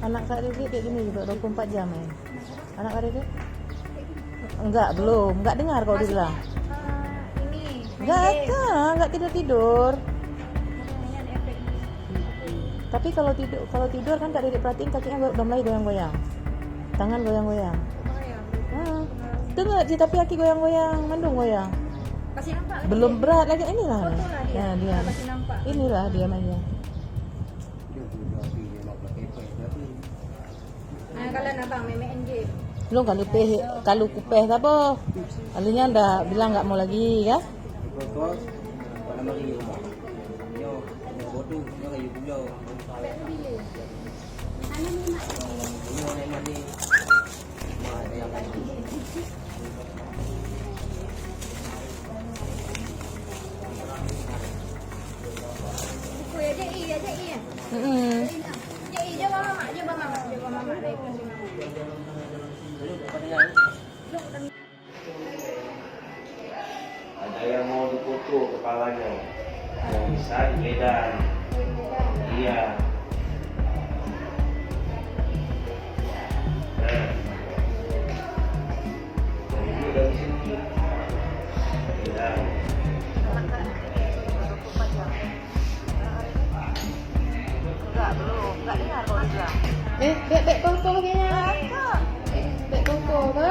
Anak Kak Rizky kayak gini juga 24 jam Anak Kak Rizky? Enggak, belum. Enggak dengar kau dia bilang. Ini Enggak tidur-tidur. Tapi kalau tidur kan Kak Dedek perhatiin kakinya udah mulai goyang-goyang. Tangan goyang-goyang. Dengar je tapi kaki goyang-goyang, mandung goyang. Kasih nampak. Belum berat lagi inilah. Fotolah dia. Nah, dia. Kasih nampak. Inilah dia mainnya. Kalau nak bang main game. Belum kalau kupeh tak apa. Kalinya dah bilang enggak mau lagi ya. Ada yang mau dipotong kepalanya, yang bisa di Medan. Iya. Nah, ini dari sini. Medan. Bek koko kayaknya. Bek koko apa?